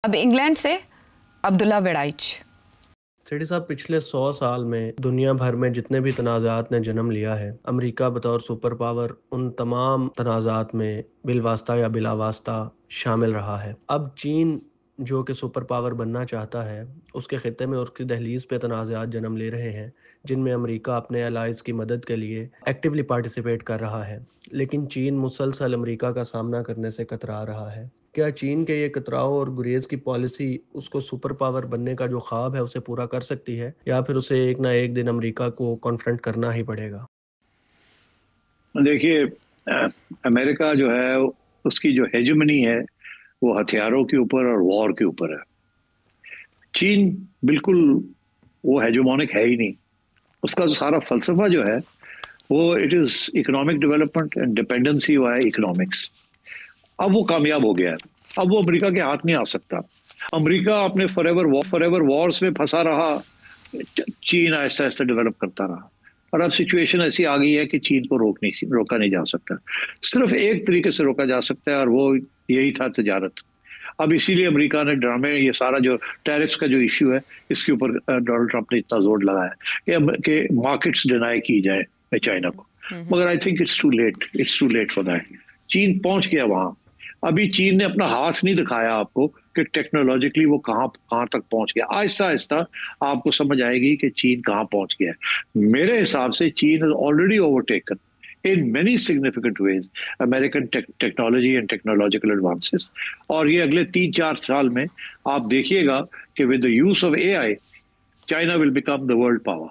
अब इंग्लैंड से अब्दुल्ला वेडाइच। सेठी साहब, पिछले 100 साल में दुनिया भर में जितने भी तनाज़ात ने जन्म लिया है, अमेरिका बतौर सुपर पावर उन तमाम तनाज़ात में बिलवास्ता या बिलावास्ता शामिल रहा है। अब चीन जो कि सुपर पावर बनना चाहता है, उसके ख़ित्ते में उसकी दहलीज़ पे तनाज़ात जन्म ले रहे हैं, जिनमें अमेरिका अपने एलाइज़ की मदद के लिए एक्टिवली पार्टिसिपेट कर रहा है। लेकिन चीन मुसलसल अमेरिका का सामना करने से कतरा रहा है। क्या चीन के ये कतराव और गुरेज की पॉलिसी उसको सुपर पावर बनने का जो ख्वाब है उसे पूरा कर सकती है, या फिर उसे एक ना एक दिन अमेरिका को कॉन्फ्रंट करना ही पड़ेगा? देखिए, अमेरिका जो है उसकी जो हेजेमनी है वो हथियारों के ऊपर और वॉर के ऊपर है। चीन बिल्कुल वो हेजेमोनिक है ही नहीं। उसका जो सारा फलसफा जो है वो it is economic development and dependency हुआ है इकोनॉमिक्स। अब वो कामयाब हो गया है। अब वो अमेरिका के हाथ नहीं आ सकता। अमेरिका अपने फॉरएवर वॉर्स में फंसा रहा, चीन आहिस्ता आहिस्ता डेवलप करता रहा, और अब सिचुएशन ऐसी आ गई है कि चीन को रोका नहीं जा सकता। सिर्फ एक तरीके से रोका जा सकता है और वो यही था तजारत। अब इसीलिए अमेरिका ने ड्रामे, ये सारा जो टैरिफ्स का जो इश्यू है, इसके ऊपर डोनाल्ड ट्रंप ने इतना जोर लगाया कि मार्केट्स डिनाई की जाए चाइना को। मगर I think it's too late for that. चीन पहुंच गया वहां। अभी चीन ने अपना हाथ नहीं दिखाया आपको कि टेक्नोलॉजिकली वो कहाँ तक पहुंच गया। आहिस्ता आहिस्ता आपको समझ आएगी कि चीन कहाँ पहुंच गया है। मेरे हिसाब से चीन is already overtaken in many significant ways American technology and technological advances, और ये अगले 3-4 साल में आप देखिएगा कि with the use of AI China will become the world power,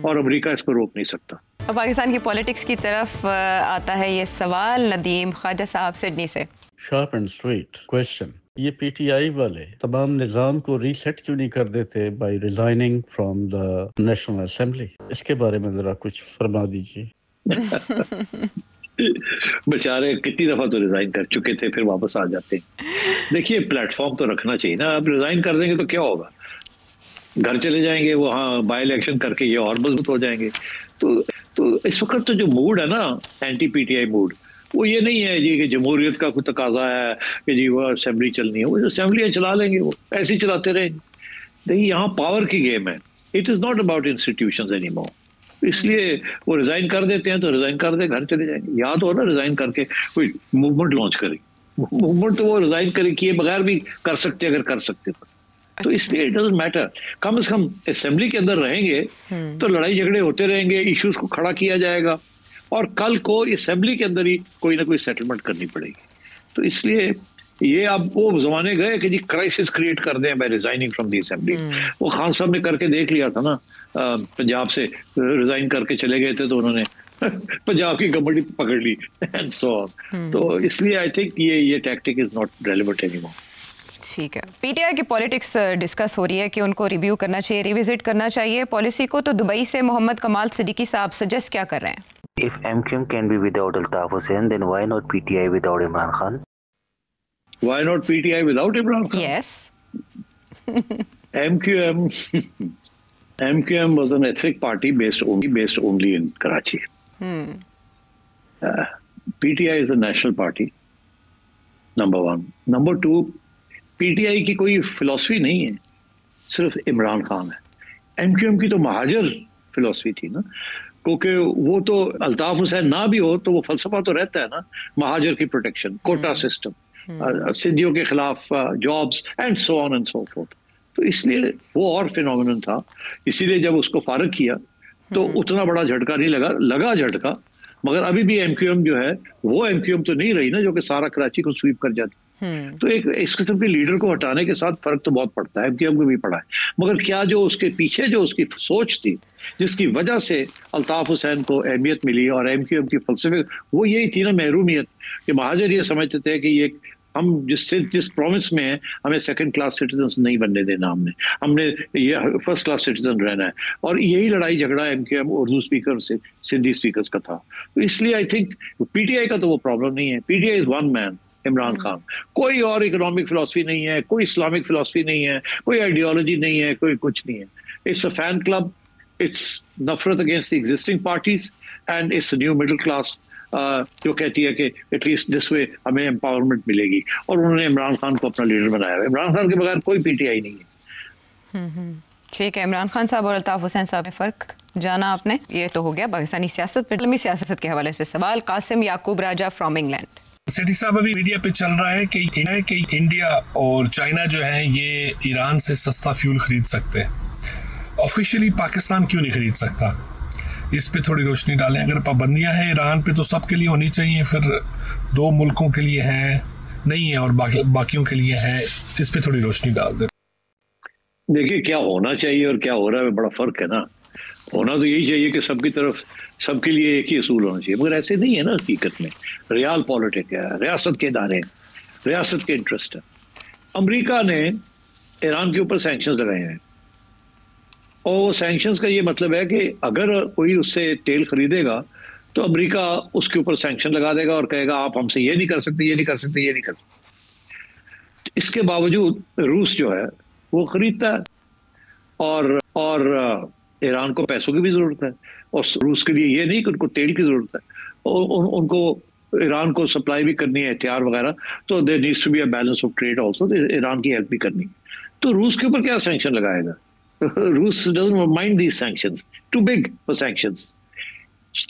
और अमेरिका इसको रोक नहीं सकता। अब पाकिस्तान की पॉलिटिक्स की तरफ आता है ये सवाल नदीम ख्वाजा साहब सिडनी से। शार्प एंड स्ट्रेट क्वेश्चन, ये पीटीआई वाले तमाम निज़ाम को रीसेट क्यों नहीं कर देते by resigning from the national assembly? इसके बारे में जरा कुछ फरमा दीजिए। बेचारे कितनी दफा तो रिजाइन कर चुके थे, फिर वापस आ जाते। देखिए, प्लेटफॉर्म तो रखना चाहिए ना। अब रिजाइन कर देंगे तो क्या होगा? घर चले जाएंगे वो, हाँ, बाय इलेक्शन करके ये और मजबूत हो जाएंगे। तो इस वक्त तो जो मूड है ना, एंटी पीटीआई मूड, वो ये नहीं है जी कि जमहूरियत का कोई तकाजा है कि जी वो असेंबली चलनी है। वो जो असेंबली चला लेंगे, वो ऐसे ही चलाते रहेंगे। देखिए, यहाँ पावर की गेम है। It is not about institutions anymore. इसलिए वो रिजाइन कर देते हैं तो रिजाइन कर दे, घर चले जाएंगे। याद हो ना, रिजाइन करके कोई मूवमेंट लॉन्च करेगी। मूवमेंट तो वो रिजाइन करे किए बगैर भी कर सकते अगर कर सकते तो इसलिए इट डजंट मैटर। कम से कम असेंबली के अंदर रहेंगे तो लड़ाई झगड़े होते रहेंगे, इश्यूज को खड़ा किया जाएगा, और कल को असेंबली के अंदर ही कोई ना कोई सेटलमेंट करनी पड़ेगी। तो इसलिए ये अब वो जमाने गए कि जी क्राइसिस क्रिएट कर दें by resigning from the assemblies. वो खान साहब ने करके देख लिया था ना, पंजाब से रिजाइन करके चले गए थे तो उन्होंने पंजाब की गवर्नमेंट पकड़ ली एंड सो ऑन। तो इसलिए आई थिंक ये tactic is not relevant anymore. ठीक है, पीटीआई की पॉलिटिक्स डिस्कस हो रही है कि उनको रिव्यू करना चाहिए, रिविजिट करना चाहिए पॉलिसी को। तो दुबई से मोहम्मद कमाल सिद्दीकी साहब सजेस्ट क्या कर रहे हैं? If MQM can be without Altaf Hussain, then why not PTI without Imran Khan? Why not PTI without Imran Khan? Yes. MQM was an ethnic party based only in Karachi. PTI is a national party. Number one. Number two, PTI की कोई philosophy नहीं है, सिर्फ इमरान खान है। MQM की तो महाजर philosophy थी ना, क्योंकि वो तो अल्ताफ हुसैन ना भी हो तो वो फलसफा तो रहता है ना, महाजर की प्रोटेक्शन, कोटा सिस्टम, सिंधियों के खिलाफ jobs and so on and so fourth. तो इसलिए वो और फिनोमिनन था। इसीलिए जब उसको फारग किया तो उतना बड़ा झटका नहीं लगा झटका। मगर अभी भी MQM जो है वो MQM तो नहीं रही ना, जो कि सारा कराची को स्वीप कर जाती। तो एक इस किस्म के लीडर को हटाने के साथ फर्क तो बहुत पड़ता है। MQM को भी पड़ा है, मगर क्या जो उसके पीछे जो उसकी सोच थी, जिसकी वजह से अल्ताफ हुसैन को अहमियत मिली और MQM की फलसफे, वो यही थी ना, महरूमियत। कि महाजर ये समझते थे कि ये हम जिस प्रोविंस में हैं, हमें सेकंड क्लास सिटीजन नहीं बनने देना, हमने ये फर्स्ट क्लास सिटीजन रहना है। और यही लड़ाई झगड़ा MQM उर्दू स्पीकर से सिंधी स्पीकर्स का था। तो इसलिए आई थिंक PTI का तो वो प्रॉब्लम नहीं है। PTI is one man, Imran Khan. कोई और इकोनॉमिक फिलॉसफी नहीं है, कोई इस्लामिक फिलॉसफी नहीं है, कोई आइडियोलॉजी नहीं है, कोई कुछ नहीं है। It's a fan club, it's नफरत against the existing parties, and it's a new middle class जो कहती है कि एटलीस्ट दिस वे हमें एम्पावरमेंट मिलेगी, और उन्होंने इमरान खान को अपना लीडर बनाया है। इमरान खान के बगैर कोई पीटीआई नहीं है। ठीक है, इमरान खान साहब और अल्ताफ हुसैन साहब में फ़र्क जाना आपने। ये तो हो गया पाकिस्तानी सियासत पे। इस्लामी सियासत के हवाले से सवाल कासिम याकूब राजा फ्रॉम इंग्लैंड। सेठी साहब, अभी मीडिया पे चल रहा है कि इंडिया और चाइना जो है ये ईरान से सस्ता फ्यूल खरीद सकते हैं। ऑफिशियली पाकिस्तान क्यों नहीं खरीद सकता? इस पे थोड़ी रोशनी डालें। अगर पाबंदियां हैं ईरान पे तो सबके लिए होनी चाहिए, फिर 2 मुल्कों के लिए है नहीं है और बाकियों के लिए है, इस पे थोड़ी रोशनी डाल दें। देखिए, क्या होना चाहिए और क्या हो रहा है बड़ा फर्क है ना। होना तो यही चाहिए कि सबकी तरफ सबके लिए एक ही असूल होना चाहिए, मगर ऐसे नहीं है ना हकीकत में। रियाल पॉलिटिक है, रियासत के इदारे, रियासत के इंटरेस्ट है। अमेरिका ने ईरान के ऊपर सैंक्शंस लगाए हैं, और वो सैंक्शंस का ये मतलब है कि अगर कोई उससे तेल खरीदेगा तो अमेरिका उसके ऊपर सैंक्शन लगा देगा और कहेगा आप हमसे ये नहीं कर सकते, ये नहीं कर सकते, ये नहीं कर सकते। इसके बावजूद रूस जो है वो खरीदता है, और ईरान को पैसों की भी जरूरत है, और रूस के लिए ये नहीं कि उनको तेल की जरूरत है, और उनको ईरान को सप्लाई भी करनी है, हथियार वगैरह, तो there needs to be a balance of trade also. Iran की हेल्प भी करनी है, तो रूस के ऊपर क्या सैंक्शन लगाएगा? रूस doesn't mind these sanctions, too big for sanctions.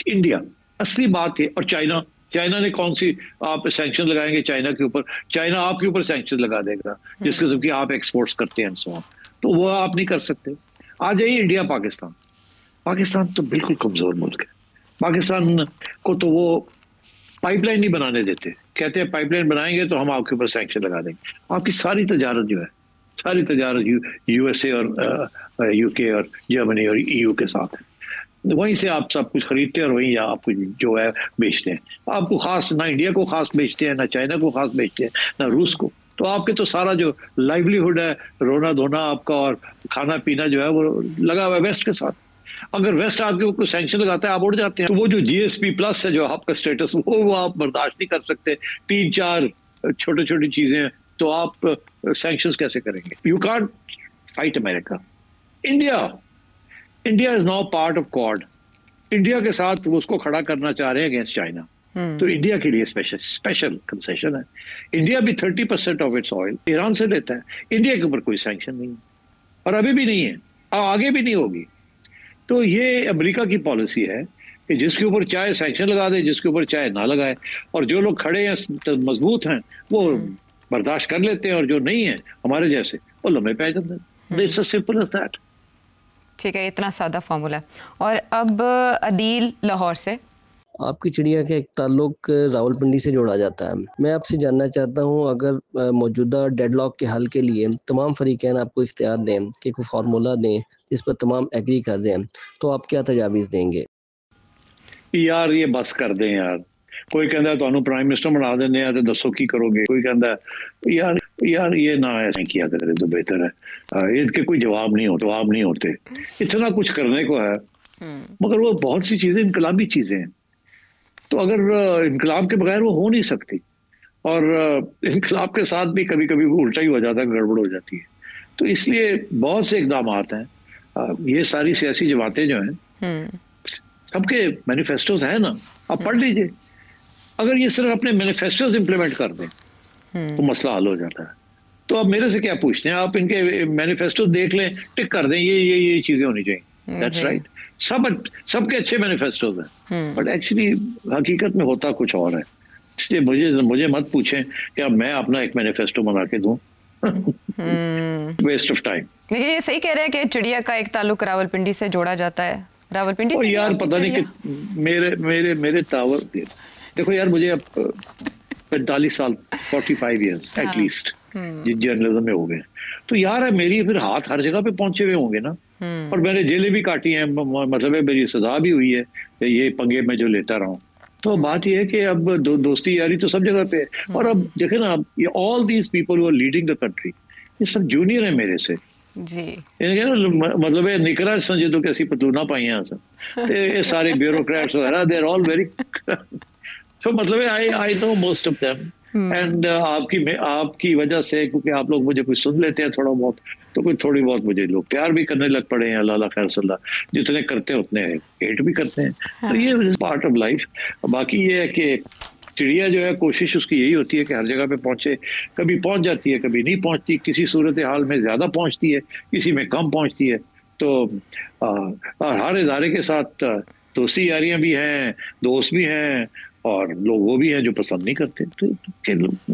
India असली बात है, और चाइना ने कौन सी आप सैंक्शन लगाएंगे चाइना के ऊपर? चाइना आपके ऊपर सैंक्शन लगा देगा जिस किस्म की आप एक्सपोर्ट्स करते हैं, सो तो वो आप नहीं कर सकते। आ जाइए इंडिया पाकिस्तान तो बिल्कुल कमजोर मुल्क है। पाकिस्तान को तो वो पाइपलाइन नहीं बनाने देते, कहते हैं पाइपलाइन बनाएंगे तो हम आपके ऊपर सैंक्शन लगा देंगे। आपकी सारी तजारत जो है, सारी तजारत यूएसए और यूके और जर्मनी और ईयू के साथ है, वहीं से आप सब कुछ खरीदते हैं और वहीं आप कुछ जो है बेचते हैं। आपको खास ना इंडिया को खास बेचते हैं, ना चाइना को खास बेचते हैं, ना रूस को। तो आपके तो सारा जो लाइवलीहुड है, रोना धोना आपका और खाना पीना जो है वो लगा हुआ है वेस्ट के साथ। अगर वेस्ट आपके ऊपर सैंक्शन लगाता है आप उड़ जाते हैं। तो वो जो जीएसपी प्लस है जो आपका स्टेटस, वो आप बर्दाश्त नहीं कर सकते। 3-4 छोटी छोटी चीजें, तो आप सैंक्शंस कैसे करेंगे? You can't fight America. India is now part of quad. India के साथ वो उसको खड़ा करना चाह रहे हैं अगेंस्ट चाइना। तो इंडिया के लिए स्पेशल कंसेशन है। इंडिया भी 30% ऑफ इट्स ऑयल ईरान से लेता है। इंडिया के ऊपर कोई सैंक्शन नहीं है, और अभी भी नहीं है, आगे भी नहीं होगी। तो ये अमेरिका की पॉलिसी है कि जिसके ऊपर चाहे सैंक्शन लगा दे, जिसके ऊपर चाहे ना लगाए, और जो लोग खड़े हैं मजबूत हैं वो बर्दाश्त कर लेते हैं, और जो नहीं है हमारे जैसे वो लम्बे पै जाते हैं। It's as simple as that. ठीक है, इतना सादा फार्मूला। और अब अदील लाहौर से। आपकी चिड़िया का एक ताल्लुक रावलपिंडी से जोड़ा जाता है। मैं आपसे जानना चाहता हूं, अगर मौजूदा डेडलॉक के हल के लिए तमाम फरीकैन आपको इख्तियार दें कि कोई फार्मूला दें जिस पर तमाम एग्री कर दें, तो आप क्या तजावीज़ देंगे? यार ये बस कर दें यार। कोई कहता है तो प्राइम मिनिस्टर बना देने हैं तो दसो की करोगे। कोई कहता है यार ये ना ऐसे किया करे तो बेहतर है। इनके कोई जवाब नहीं होते। इतना कुछ करने को है, मगर वो बहुत सी चीजें इनकलाबी चीजें हैं, तो अगर इनकलाब के बगैर वो हो नहीं सकती। और इनकलाब के साथ भी कभी कभी उल्टा ही हो जाता है, गड़बड़ हो जाती है। तो इसलिए बहुत से इकदाम हैं। ये सारी सियासी जमातें जो हैं, सबके मैनिफेस्टोज हैं ना, आप पढ़ लीजिए। अगर ये सिर्फ अपने मैनिफेस्टोज इंप्लीमेंट कर दें तो मसला हल हो जाता है। तो आप मेरे से क्या पूछते हैं? आप इनके मैनिफेस्टो देख लें, टिक कर दें ये चीजें होनी चाहिए। That's right. सबके अच्छे मैनिफेस्टोज हैं, बट एक्चुअली हकीकत में होता कुछ और है। इसलिए मुझे मत पूछें कि अब मैं अपना एक मैनिफेस्टो बना के दूं। Waste of time. लेकिन ये सही कह रहे हैं कि चिड़िया का एक ताल्लुक रावलपिंडी से जोड़ा जाता है। रावलपिंडी से यार पता नहीं कि मेरे तावर, देखो यार, मुझे अब 45 साल 45 ईयर्स एटलीस्ट जर्नलिज्म में हो गए। तो यार मेरी फिर हाथ हर जगह पे पहुंचे हुए होंगे ना, और मैंने जेलें भी काटी हैं, मतलब है मेरी सजा भी हुई है ये पंगे में जो लेता रहा हूँ। तो बात यह है कि अब दोस्ती यारी तो सब जगह पे है। और अब देखे ना, अब ये all these people who are leading the country, ये सब जूनियर है मेरे से जी। मतलब है निकरा संजय तो कैसी पतलूना पाई हैं सब, ये सारे ब्यूरोक्रेट्स वगैरह, दे आर ऑल वेरी। तो मतलब है I know most of them, and आपकी वजह से, क्योंकि आप लोग मुझे कुछ सुन लेते हैं थोड़ा बहुत, तो कोई थोड़ी बहुत मुझे लोग प्यार भी करने लग पड़े हैं। अल्लाह खैर सल्ला, जितने करते हैं उतने हेट भी करते हैं। तो ये पार्ट ऑफ लाइफ। बाकी ये है कि चिड़िया जो है, कोशिश उसकी यही होती है कि हर जगह पे पहुंचे। कभी पहुंच जाती है, कभी नहीं पहुंचती, किसी सूरत हाल में ज्यादा पहुंचती है, किसी में कम पहुंचती है। तो हर इदारे के साथ दोस्ती यारियां भी हैं, दोस्त भी हैं, और लोग वो भी हैं जो पसंद नहीं करते। तो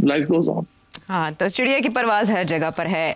लाइफ गोज ऑन। हाँ, तो चिड़िया की परवाज़ हर जगह पर है।